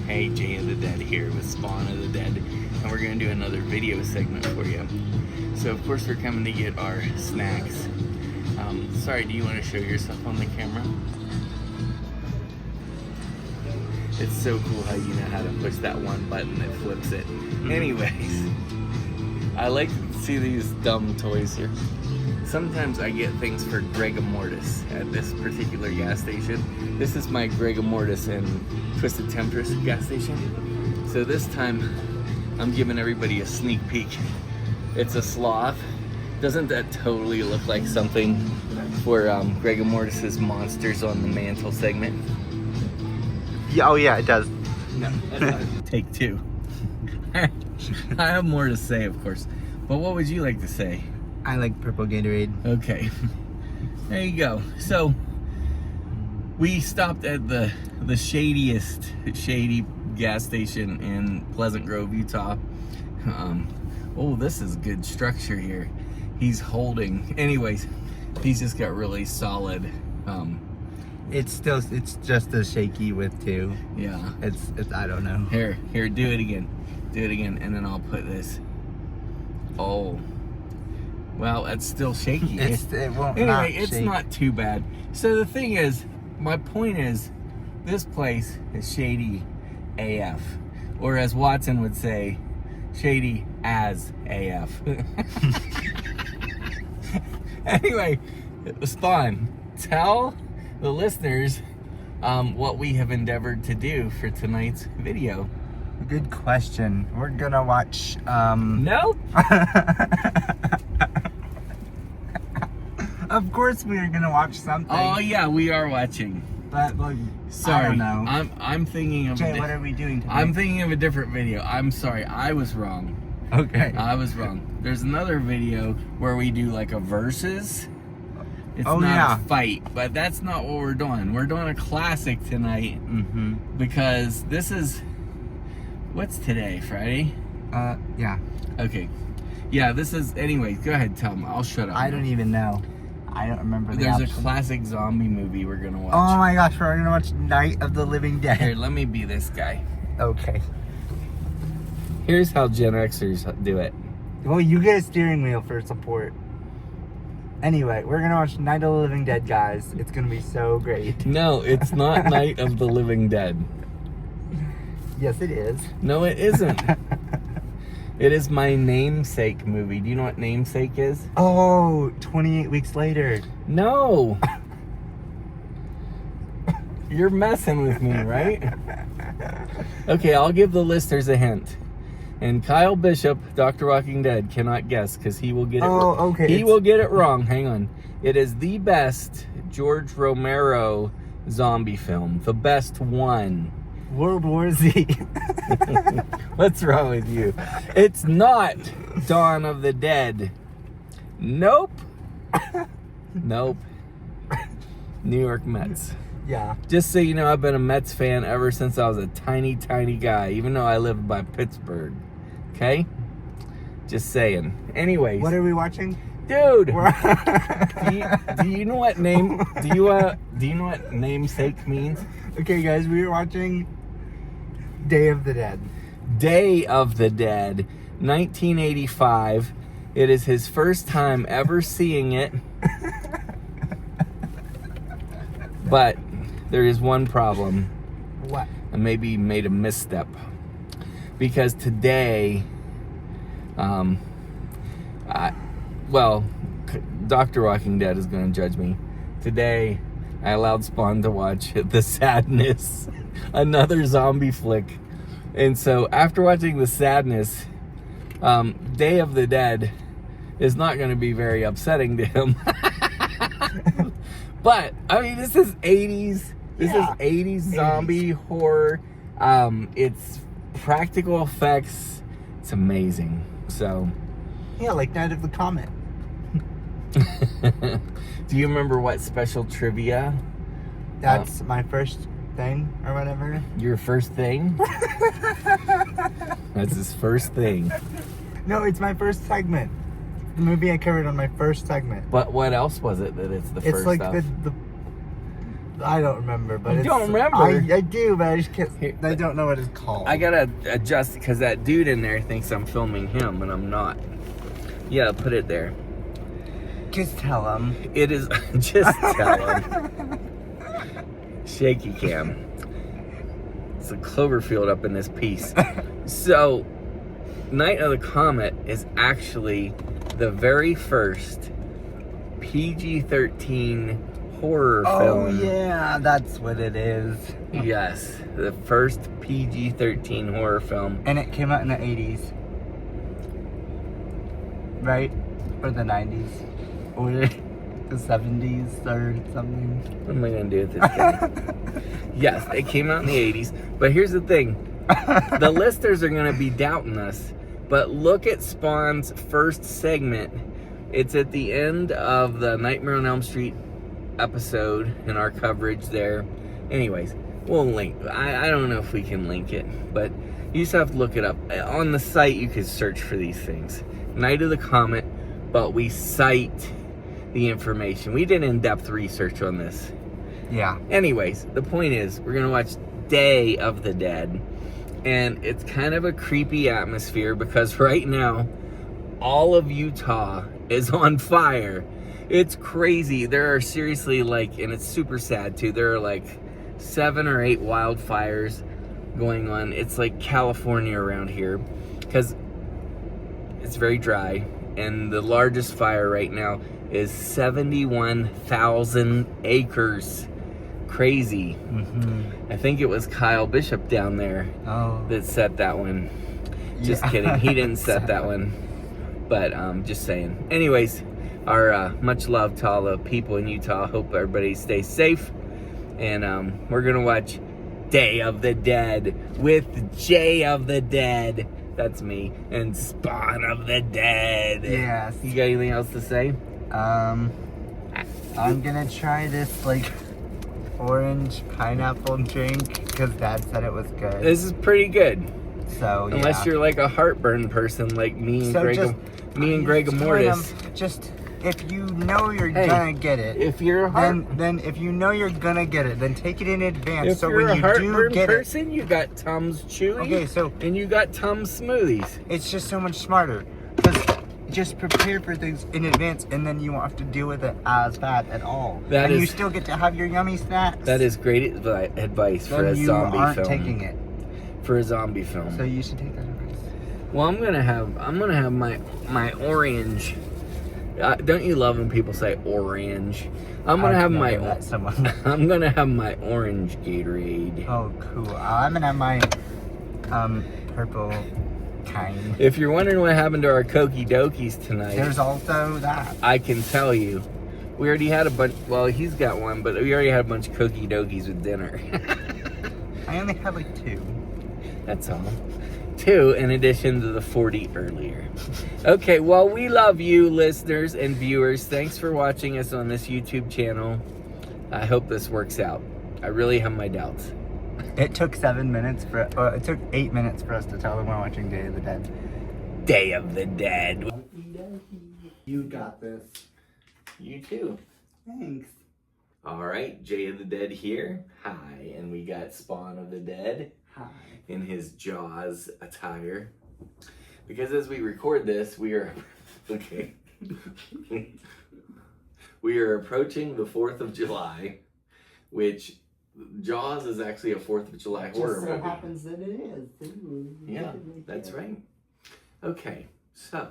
Hey, Jay of the Dead here with Spawn of the Dead, and we're going to do another video segment for you. So of course we're coming to get our snacks. Sorry, do you want to show yourself on the camera? It's so cool how you know how to push that one button that flips it. Anyways, I like to see these dumb toys here. Sometimes I get things for Greg Mortis at this particular gas station. This is my Greg Mortis and Twisted Temptress gas station. So this time I'm giving everybody a sneak peek. It's a sloth. Doesn't that totally look like something for Greg Mortis's Monsters on the Mantle segment? Yeah, oh yeah, it does. No, that's not. Take two. I have more to say, of course. But what would you like to say? I like purple Gatorade. Okay, there you go. So we stopped at the shadiest shady gas station in Pleasant Grove, Utah. Oh, this is good structure here. He's holding. Anyways, he's just got really solid. It's just as shaky with two. Yeah. It's I don't know. Here, do it again. Do it again, and then I'll put this. Oh. Well, it's still shaky. It won't anyway, not it's shake. not too bad. So the thing is, my point is, this place is shady AF. Or as Watson would say, shady as AF. Anyway, Spawn, tell the listeners what we have endeavored to do for tonight's video. Good question. We're gonna watch Nope. Of course we are gonna watch something. Oh yeah, we are watching. But like, Sorry, I don't know. I'm thinking of. Jay, what are we doing today? I'm thinking of a different video. I'm sorry, I was wrong. Okay. I was wrong. There's another video where we do like a versus. It's Oh, not yeah. a fight, but that's not what we're doing. We're doing a classic tonight Mm-hmm. because this is. What's today? Friday? Yeah. Okay. Yeah, this is. Anyway, go ahead, tell them. I'll shut up. I don't even know. I don't remember the There's a option. classic zombie movie we're gonna watch. Oh my gosh, we're gonna watch Night of the Living Here, Dead. let me be this guy. Okay. Here's how Gen Xers do it. Well, you get a steering wheel for support. Anyway, we're gonna watch Night of the Living Dead, guys. It's gonna be so great. No, it's not Night of the Living Dead. Yes, it is. No, it isn't. It is my namesake movie. Do you know what namesake is? Oh, 28 weeks later. No. You're messing with me, right? Okay, I'll give the listeners a hint. And Kyle Bishop, Dr. Walking Dead, cannot guess because he will get it wrong. Oh, okay. He will get it wrong. Hang on. It is the best George Romero zombie film. The best one. World War Z. What's wrong with you? It's not Dawn of the Dead. Nope. Nope. New York Mets. Yeah. Just so you know, I've been a Mets fan ever since I was a tiny guy, even though I lived by Pittsburgh. Okay? Just saying. Anyways. What are we watching? Dude! do you know what name do you know what namesake means? Okay, guys, we are watching Day of the Dead. Day of the Dead, 1985. It is his first time ever seeing it. But there is one problem. What? I maybe made a misstep. Because today, Dr. Walking Dead is going to judge me. Today, I allowed Spawn to watch The Sadness, another zombie flick. And so after watching The Sadness, Day of the Dead is not going to be very upsetting to him. But, I mean, this is 80s. This is 80s zombie horror. It's practical effects. It's amazing. So. Yeah, like Night of the Comet. Do you remember what special trivia? That's my first thing or whatever. Your first thing? That's his first thing. No, it's my first segment. The movie I covered on my first segment. But what else was it that it's the It's first like of? I don't remember, but You it's, don't remember? I do, but I just can't. Here, I don't know what it's called. I gotta adjust because that dude in there thinks I'm filming him and I'm not. Yeah, put it there. Just tell him. It is. Just tell him. Shaky cam. It's a Cloverfield up in this piece. So, Night of the Comet is actually the very first PG-13 horror Oh film. yeah, that's what it is. Yes, the first PG-13 horror film. And it came out in the 80s. Right? Or the 90s. Or the 70s or something. What am I gonna do with this guy? Yes, it came out in the 80s. But here's the thing. The listeners are gonna be doubting us. But look at Spawn's first segment. It's at the end of the Nightmare on Elm Street episode in our coverage there. Anyways, we'll link. I don't know if we can link it, but you just have to look it up. On the site, you can search for these things. Night of the Comet, but we cite the information. We did in-depth research on this. Yeah. Anyways, the point is, we're gonna watch Day of the Dead. And it's kind of a creepy atmosphere because right now, all of Utah is on fire. It's crazy. There are seriously and it's super sad too, there are 7 or 8 wildfires going on. It's like California around here because it's very dry. And the largest fire right now is 71,000 acres. Crazy. Mm-hmm. I think it was Kyle Bishop down there that set that one. Just kidding. He didn't set that one. But just saying. Anyways, our much love to all the people in Utah. Hope everybody stays safe. And we're going to watch Day of the Dead with Jay of the Dead. That's me. And Spawn of the Dead. Yes. You got anything else to say? I'm going to try this orange pineapple drink because Dad said it was good. This is pretty good. So yeah. Unless you're a heartburn person like me and So Greg Mortis. Just if you know you're gonna get it, If you're a then if you know you're gonna get it, then take it in advance. if So you're when a you heartburn do get person, you got Tums Chewy. Okay, so and you got Tums Smoothies. it's just so much smarter. Just prepare for things in advance, and then you won't have to deal with it as bad at all. That and you is- still get to have your yummy snacks. That is great advice for a Then you zombie aren't film. taking it, For a zombie film. so you should take that advice. Well, I'm gonna have my orange. Don't you love when people say orange? I'm gonna have my met someone. I'm gonna have my orange Gatorade. Oh, cool. I'm gonna have my purple kind. If you're wondering what happened to our Koki Dokies tonight, There's also that. I can tell you. We already had a bunch. Well, he's got one, but we already had a bunch of Koki Dokies with dinner. I only have 2. That's all. 2 in addition to the 40 earlier. Okay, well, we love you, listeners and viewers. Thanks for watching us on this YouTube channel. I hope this works out. I really have my doubts. It took 7 minutes it took 8 minutes for us to tell them we're watching Day of the Dead. Day of the Dead. You got this. You too. Thanks. All right, Jay of the Dead here. Hi, and we got Spawn of the Dead. Hi. In his Jaws attire. Because as we record this, we are okay. We are approaching the 4th of July, which Jaws is actually a 4th of July horror movie. happens that it is. Yeah, that's right. Okay, so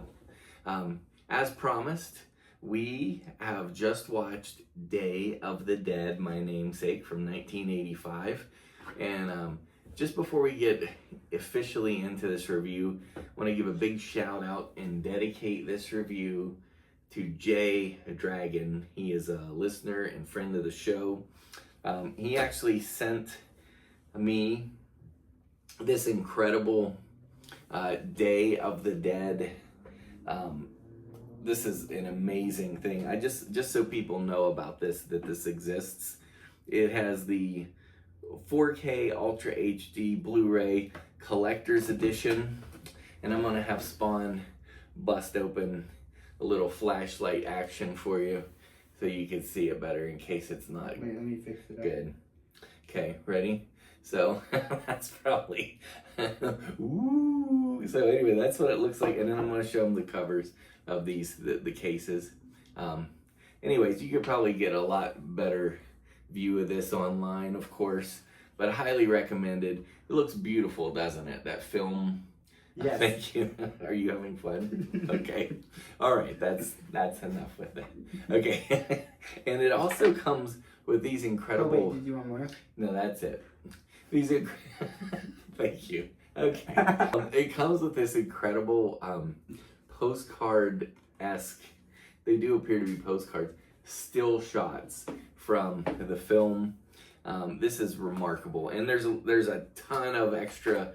as promised, we have just watched Day of the Dead, my namesake, from 1985, and just before we get officially into this review, I want to give a big shout out and dedicate this review to Jay Dragon. He is a listener and friend of the show. He actually sent me this incredible Day of the Dead. This is an amazing thing. I just so people know about this, that this exists. It has the 4K Ultra HD Blu-ray Collector's Edition, and I'm gonna have Spawn bust open a little flashlight action for you so you can see it better in case it's not Wait, let me fix it up. good. Okay, ready? So that's probably, ooh. So anyway, that's what it looks like. And then I'm gonna show them the covers of these, the cases. Anyways, you could probably get a lot better view of this online, of course, but highly recommended. It looks beautiful, doesn't it? That film. Yes. Thank you. Are you having fun? Okay. All right. That's enough with that. Okay. And it also comes with these incredible. Oh, wait, did you want more? No, that's it. These are. Thank you. Okay. It comes with this incredible postcard-esque. They do appear to be postcards, still shots from the film. This is remarkable, and there's a ton of extra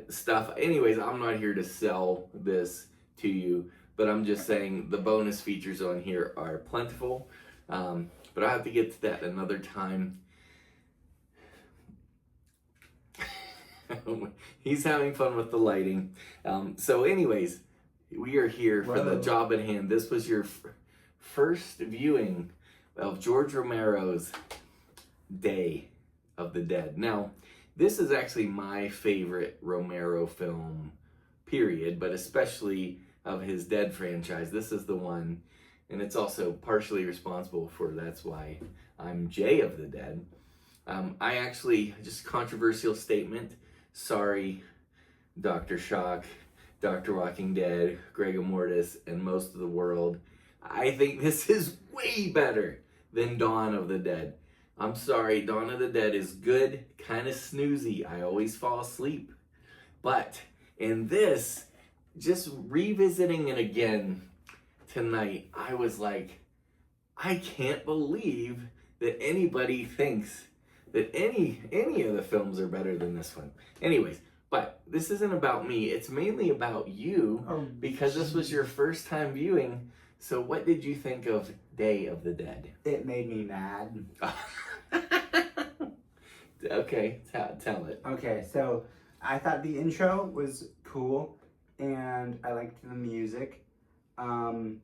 stuff. Anyways, I'm not here to sell this to you, but I'm just saying the bonus features on here are plentiful. But I'll have to get to that another time. He's having fun with the lighting. So anyways, we are here for the job at hand. This was your first viewing of George Romero's Day of the Dead. Now, this is actually my favorite Romero film, period, but especially of his Dead franchise. This is the one, and it's also partially responsible for That's Why I'm Jay of the Dead. I actually, just controversial statement, sorry, Dr. Shock, Dr. Walking Dead, Gregor Mortis, and most of the world. I think this is way better than Dawn of the Dead. I'm sorry, Dawn of the Dead is good, kind of snoozy. I always fall asleep. But in this, just revisiting it again tonight, I was like, I can't believe that anybody thinks that any of the films are better than this one. Anyways, but this isn't about me. It's mainly about you, because this was your first time viewing. So what did you think of Day of the Dead? It made me mad. Okay, tell it. Okay, so I thought the intro was cool, and I liked the music. And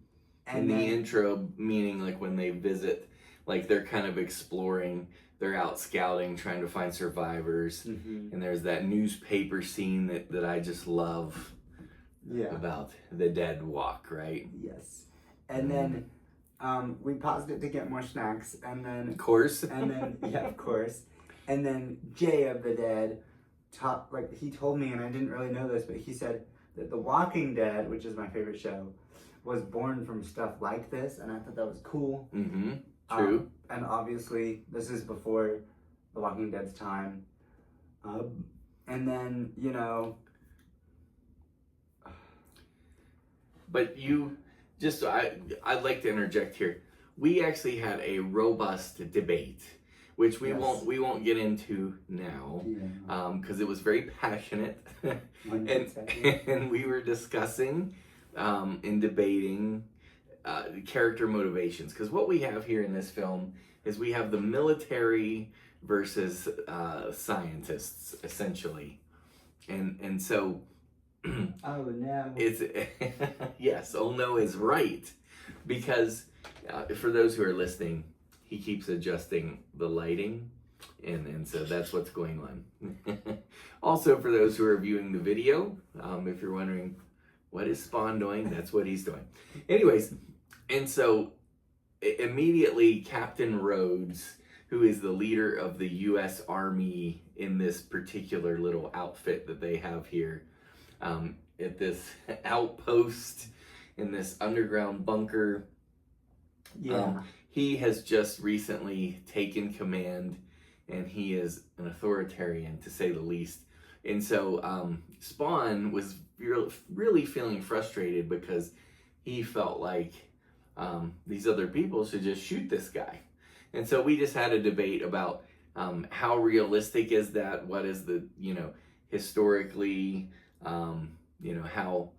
the intro, meaning like when they visit, like they're kind of exploring, they're out scouting, trying to find survivors. Mm-hmm. And there's that newspaper scene that I just love about the Dead Walk, right? Yes. And then we paused it to get more snacks, and then... Of course. And then, yeah, of course. And then Jay of the Dead, he told me, and I didn't really know this, but he said that The Walking Dead, which is my favorite show, was born from stuff like this, and I thought that was cool. Mm-hmm. True. And obviously, this is before The Walking Dead's time. And then, you know... But you... I'd like to interject here. We actually had a robust debate, which we won't get into now, because it was very passionate, and we were discussing and debating character motivations. Because what we have here in this film is we have the military versus scientists, essentially, and so. Oh no. It's yes, oh no is right, because for those who are listening, he keeps adjusting the lighting, and so that's what's going on. Also, for those who are viewing the video, if you're wondering what is Spawn doing, that's what he's doing. Anyways, and so immediately Captain Rhodes, who is the leader of the U.S. Army in this particular little outfit that they have here, at this outpost in this underground bunker. He has just recently taken command, and he is an authoritarian, to say the least. And so Spawn was really feeling frustrated because he felt like these other people should just shoot this guy. And so we just had a debate about how realistic is that? What is the, historically, how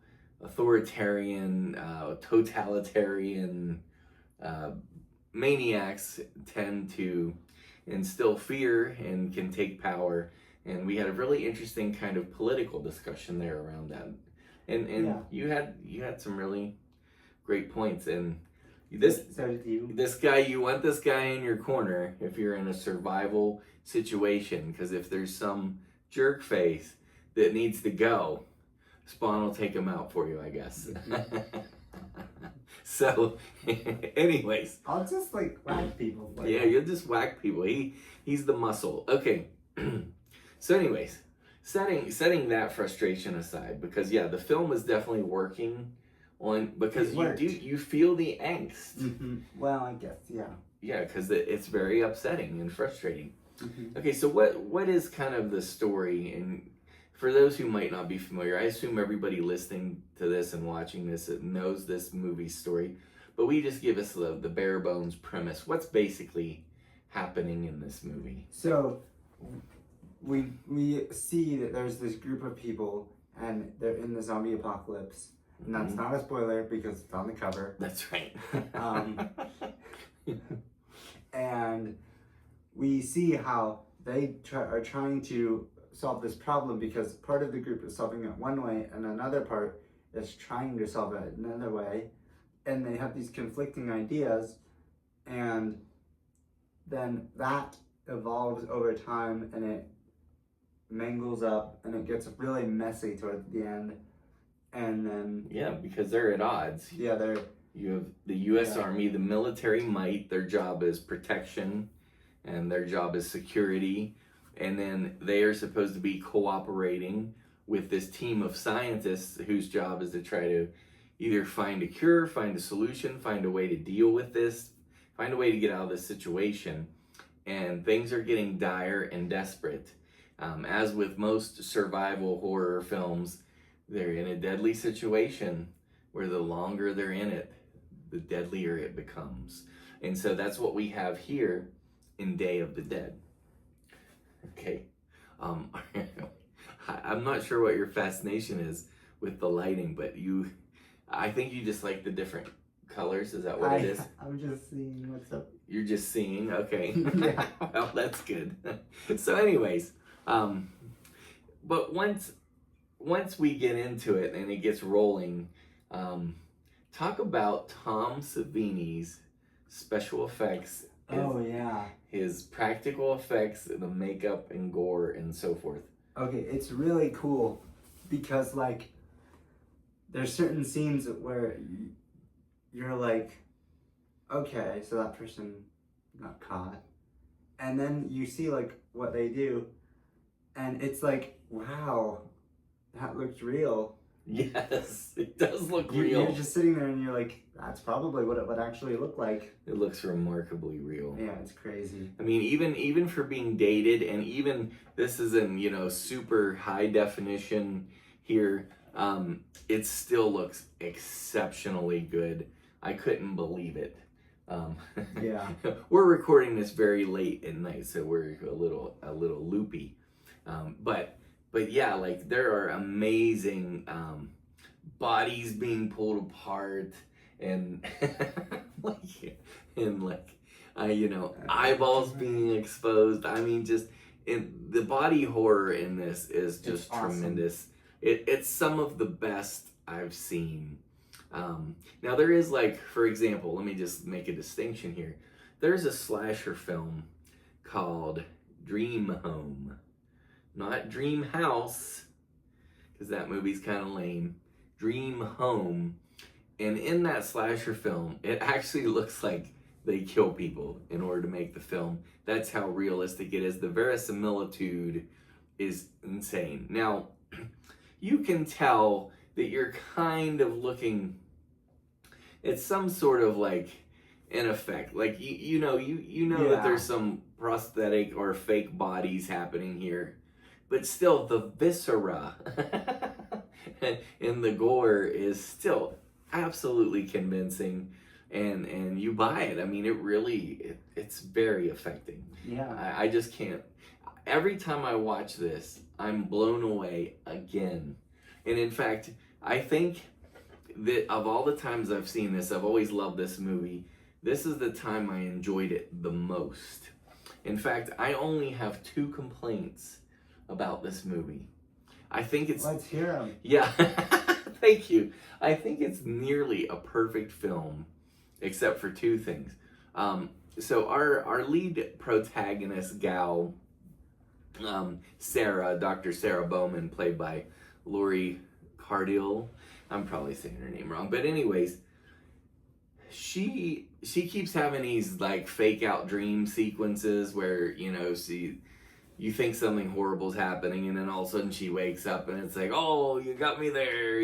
authoritarian, totalitarian maniacs tend to instill fear and can take power. And we had a really interesting kind of political discussion there around that. And you had some really great points. And So did you. This guy, you want this guy in your corner if you're in a survival situation, because if there's some jerk face that needs to go, Spawn will take him out for you, I guess. So, anyways. I'll just like whack people. Yeah, you'll just whack people. He's the muscle. Okay. So, anyways, setting that frustration aside, because yeah, the film is definitely working on, because you feel the angst. Mm-hmm. Well, I guess, yeah. Yeah, because it's very upsetting and frustrating. Mm-hmm. Okay, so what is kind of the story? And for those who might not be familiar, I assume everybody listening to this and watching this knows this movie story, but we just give us the bare bones premise. What's basically happening in this movie? So we see that there's this group of people and they're in the zombie apocalypse. And that's not a spoiler because it's on the cover. That's right. And we see how they are trying to solve this problem because part of the group is solving it one way and another part is trying to solve it another way. And they have these conflicting ideas, and then that evolves over time and it mangles up and it gets really messy towards the end. And then yeah, because they're at odds. Yeah, you have the U.S. Army, the military might. Their job is protection, and their job is security. And then they are supposed to be cooperating with this team of scientists whose job is to try to either find a cure, find a solution, find a way to deal with this, find a way to get out of this situation. And things are getting dire and desperate. As with most survival horror films, they're in a deadly situation where the longer they're in it, the deadlier it becomes. And so that's what we have here in Day of the Dead. Okay. I'm not sure what your fascination is with the lighting, but I think you just like the different colors. Is that what it is? I'm just seeing what's up. You're just seeing? Okay. Yeah. Well, that's good. So anyways, but once we get into it and it gets rolling, talk about Tom Savini's special effects. Oh, yeah. His practical effects, the makeup and gore and so forth. Okay, it's really cool because, like, there's certain scenes where you're like, okay, so that person got caught. And then you see, like, what they do, and it's like, wow, that looks real. Yes, it does look real. You're just sitting there and you're like, that's probably what it would actually look like. It looks remarkably real. Yeah, it's crazy. I mean, even for being dated, and even this is in, super high definition here, it still looks exceptionally good. I couldn't believe it. Yeah. We're recording this very late at night, so we're a little loopy. But yeah, like there are amazing bodies being pulled apart and eyeballs being exposed. I mean, the body horror in this is just tremendous. Awesome. It's some of the best I've seen. Now there is, like, for example, let me just make a distinction here. There's a slasher film called Dream Home. Not Dream House, because that movie's kind of lame. Dream Home. And in that slasher film, it actually looks like they kill people in order to make the film. That's how realistic it is. The verisimilitude is insane. Now, you can tell that you're kind of looking at some sort of, like, an effect. Like, you know that there's some prosthetic or fake bodies happening here. But still, the viscera and the gore is still absolutely convincing, and you buy it. I mean, it's very affecting. Yeah. I just can't. Every time I watch this, I'm blown away again. And in fact, I think that of all the times I've seen this, I've always loved this movie. This is the time I enjoyed it the most. In fact, I only have 2 complaints about this movie. I think it's... Let's hear them. Yeah, thank you. I think it's nearly a perfect film. except for two things. So our lead protagonist gal, Sarah, Dr. Sarah Bowman, played by Laurie Cardill. I'm probably saying her name wrong, but anyways, she keeps having these like fake out dream sequences where you think something horrible's happening, and then all of a sudden she wakes up and it's like, oh, you got me there,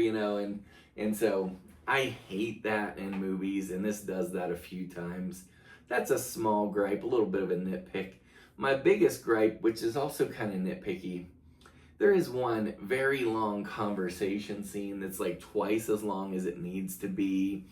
and so I hate that in movies, and this does that a few times. That's a small gripe, a little bit of a nitpick. My biggest gripe, which is also kind of nitpicky, there is one very long conversation scene that's like twice as long as it needs to be.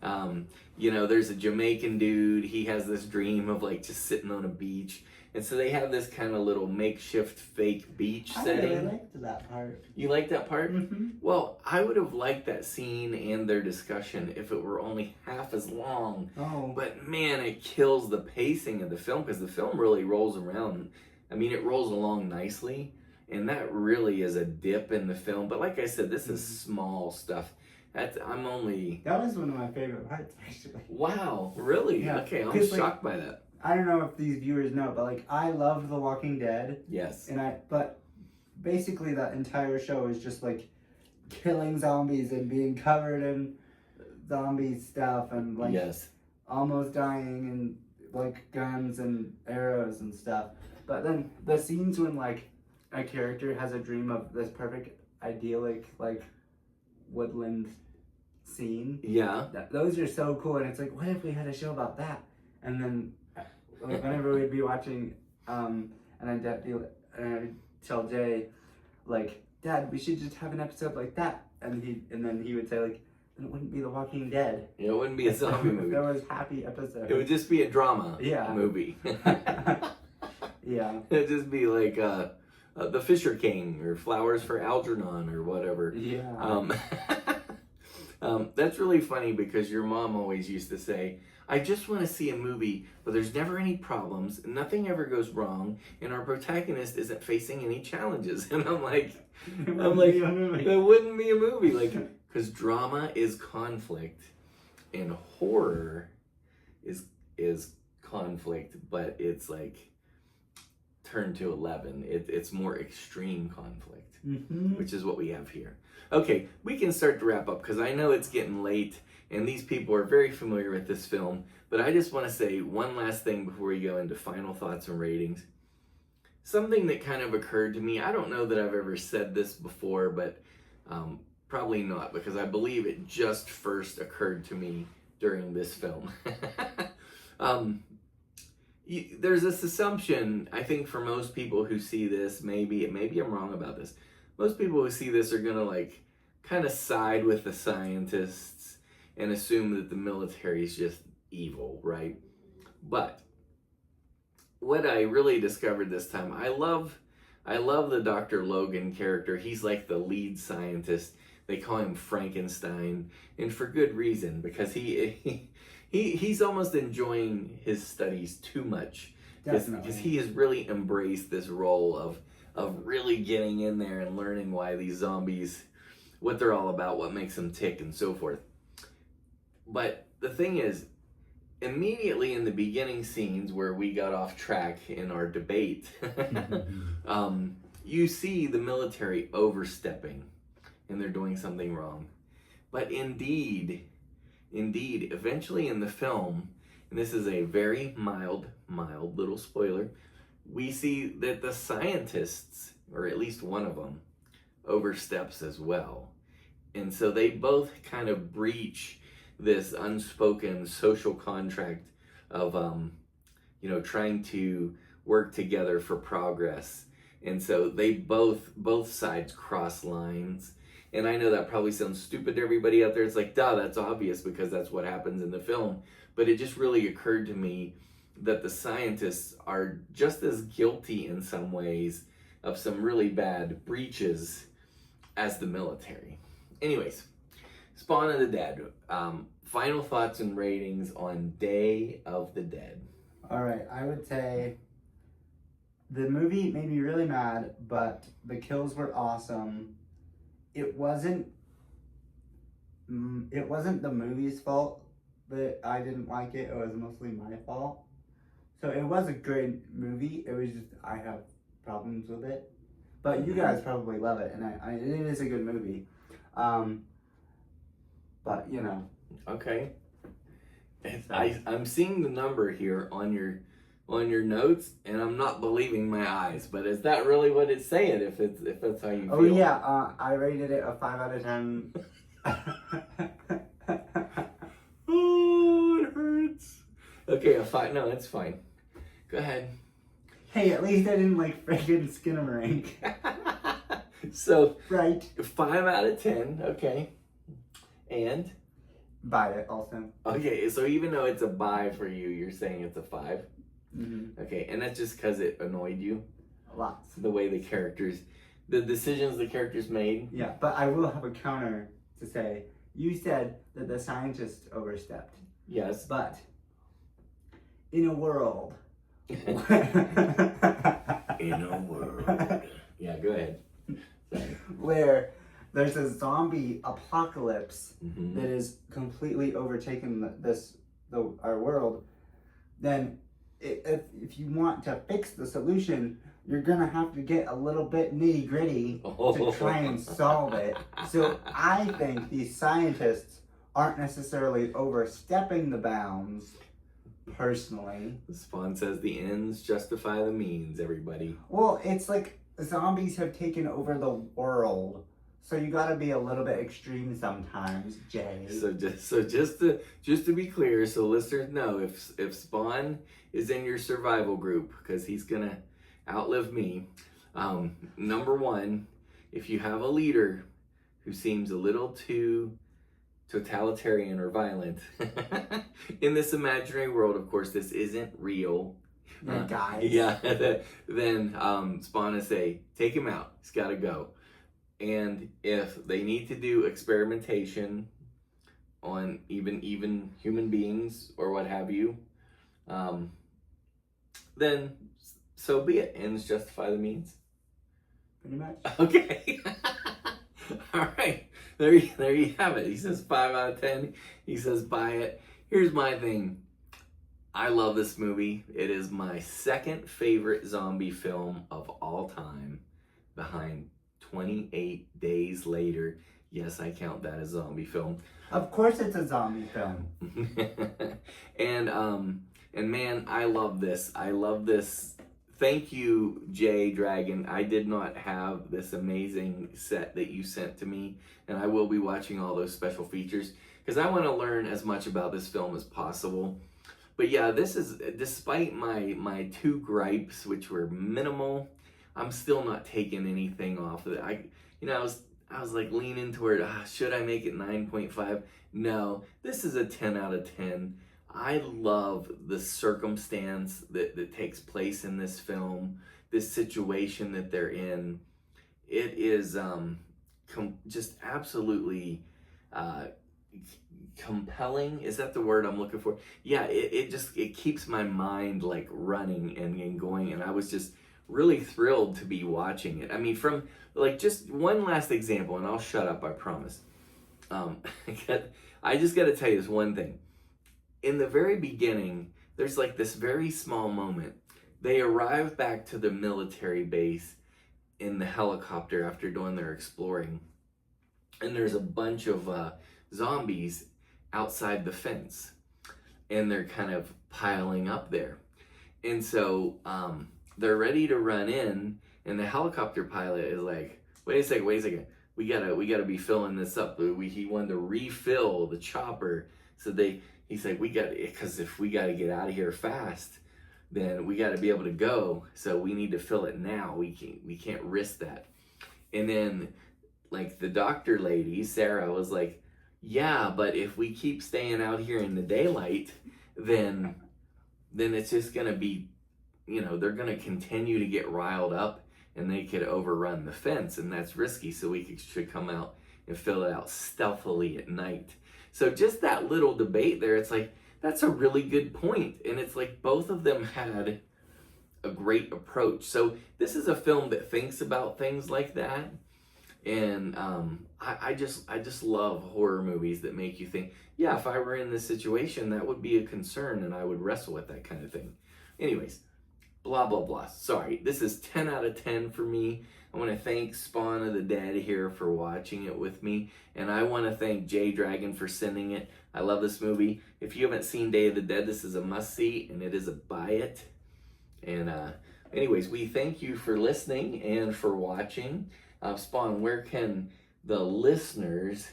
There's a Jamaican dude, he has this dream of like just sitting on a beach. And so they have this kind of little makeshift fake beach setting. I really liked that part. You liked that part? Mm-hmm. Well, I would have liked that scene and their discussion if it were only half as long. Oh. But man, it kills the pacing of the film, because the film really rolls around. I mean, it rolls along nicely, and that really is a dip in the film. But like I said, this is small stuff. That was one of my favorite parts, actually. Wow, really? Yeah. Okay, I'm shocked by that. I don't know if these viewers know, but like I loved The Walking Dead. Yes. But basically that entire show is just like killing zombies and being covered in zombie stuff and like yes. almost dying and like guns and arrows and stuff. But then the scenes when like a character has a dream of this perfect idyllic like woodland scene. Yeah. Those are so cool, and it's like, what if we had a show about that? And then like whenever we'd be watching, and I'd tell Jay, like, Dad, we should just have an episode like that, and then he would say like, then it wouldn't be The Walking Dead. It wouldn't be a zombie movie. There was happy episodes. It would just be a drama movie. Yeah. It'd just be like The Fisher King or Flowers for Algernon or whatever. Yeah. That's really funny, because your mom always used to say, I just want to see a movie where there's never any problems, nothing ever goes wrong, and our protagonist isn't facing any challenges. And I'm like, it wouldn't be a movie. Like, because drama is conflict, and horror is conflict, but it's like turned to 11. It's more extreme conflict, which is what we have here. Okay, we can start to wrap up, because I know it's getting late and these people are very familiar with this film, but I just want to say one last thing before we go into final thoughts and ratings. Something that kind of occurred to me, I don't know that I've ever said this before, but probably not, because I believe it just first occurred to me during this film. There's this assumption, I think, for most people who see this, maybe I'm wrong about this, most people who see this are going to like kind of side with the scientists and assume that the military is just evil, right? But what I really discovered this time, I love the Dr. Logan character. He's like the lead scientist. They call him Frankenstein, and for good reason, because he's almost enjoying his studies too much, because he has really embraced this role of really getting in there and learning why these zombies, what they're all about, what makes them tick, and so forth. But the thing is, immediately in the beginning scenes where we got off track in our debate, you see the military overstepping, and they're doing something wrong. But indeed, eventually in the film, and this is a very mild little spoiler, we see that the scientists, or at least one of them, oversteps as well. And so they both kind of breach this unspoken social contract of, trying to work together for progress. And so they both sides cross lines. And I know that probably sounds stupid to everybody out there. It's like, duh, that's obvious, because that's what happens in the film. But it just really occurred to me that the scientists are just as guilty in some ways of some really bad breaches as the military. Anyways, Spawn of the Dead. Final thoughts and ratings on Day of the Dead. All right, I would say the movie made me really mad, but the kills were awesome. It wasn't the movie's fault that I didn't like it. It was mostly my fault. So it was a good movie. It was just I have problems with it. But you guys probably love it, and it is a good movie. But you know. Okay. I'm seeing the number here on your notes, and I'm not believing my eyes. But is that really what it's saying? If that's how you feel? Oh yeah, I rated it a 5 out of 10. Oh, it hurts. Okay, a 5. No, that's fine. Go ahead. Hey, at least I didn't like freaking Skinamarink. So Right. 5 out of 10. Okay. And Buy it also. okay, so even though it's a buy for you, you're saying it's a 5. Mm-hmm. Okay, and that's just because it annoyed you. Lots. The way the decisions the characters made. Yeah, but I will have a counter to say. You said that the scientists overstepped, Yes. but in a world. In a world. Yeah, go ahead. Sorry. Where there's a zombie apocalypse Mhm. that is completely overtaken our world, then if you want to fix the solution, you're gonna have to get a little bit nitty gritty to try and solve it. So I think these scientists aren't necessarily overstepping the bounds, personally. Spawn says the ends justify the means, everybody. Well, it's like zombies have taken over the world. So you gotta be a little bit extreme sometimes, Jay. So just to be clear, so listeners know, if Spawn is in your survival group, because he's gonna outlive me, number one, if you have a leader who seems a little too totalitarian or violent in this imaginary world, of course this isn't real, guys. yeah, then Spawn is say, take him out, he's gotta go. And if they need to do experimentation on even human beings or what have you, then so be it. Ends justify the means. Pretty much. Okay. All right. There you have it. He says 5 out of 10. He says buy it. Here's my thing. I love this movie. It is my second favorite zombie film of all time, behind 28 Days Later. Yes, I count that as a zombie film. Of course it's a zombie film. And man, I love this. I love this. Thank you, Jay Dragon. I did not have this amazing set that you sent to me, and I will be watching all those special features because I want to learn as much about this film as possible. But yeah, this is, despite my 2 gripes, which were minimal, I'm still not taking anything off of it. I was like leaning toward, should I make it 9.5? No, this is a 10 out of 10. I love the circumstance that takes place in this film, this situation that they're in. It is just absolutely compelling. Is that the word I'm looking for? Yeah, it keeps my mind like running and going, and I was just really thrilled to be watching it. I mean, from like just one last example, and I'll shut up, I promise. I just got to tell you this one thing. In the very beginning, there's like this very small moment. They arrive back to the military base in the helicopter after doing their exploring, and there's a bunch of zombies outside the fence, and they're kind of piling up there. And so they're ready to run in, and the helicopter pilot is like, wait a second, we gotta be filling this up. He wanted to refill the chopper, so he's like, because if we gotta get out of here fast, then we gotta be able to go, so we need to fill it now. We can't risk that. And then like the doctor lady, Sarah, was like, yeah, but if we keep staying out here in the daylight, then it's just gonna be, they're gonna continue to get riled up, and they could overrun the fence, and that's risky, so we should come out and fill it out stealthily at night. So just that little debate there, it's like, that's a really good point. And it's like both of them had a great approach. So this is a film that thinks about things like that. And I just love horror movies that make you think, yeah, if I were in this situation, that would be a concern and I would wrestle with that kind of thing. Anyways, blah, blah, blah. Sorry, this is 10 out of 10 for me. I want to thank Spawn of the Dead here for watching it with me. And I want to thank Jay Dragon for sending it. I love this movie. If you haven't seen Day of the Dead, this is a must-see, and it is a buy it. And anyways, we thank you for listening and for watching. Spawn, where can the listeners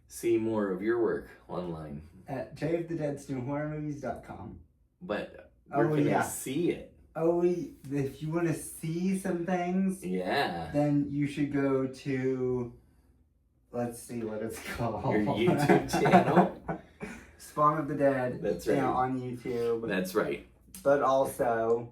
see more of your work online? At jayofthedeadsnewhorrormovies.com. But where can I see it? Oh, if you want to see some things, yeah, then you should go to, let's see what it's called. Your YouTube channel? Spawn of the Dead. That's right. On YouTube. That's right. But also,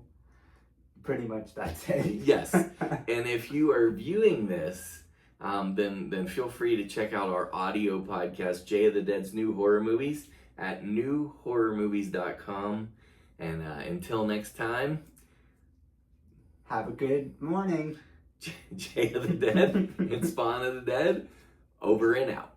pretty much that's it. Yes. And if you are viewing this, then feel free to check out our audio podcast, Jay of the Dead's New Horror Movies, at newhorrormovies.com. And until next time, have a good morning. Jay of the Dead and Spawn of the Dead, over and out.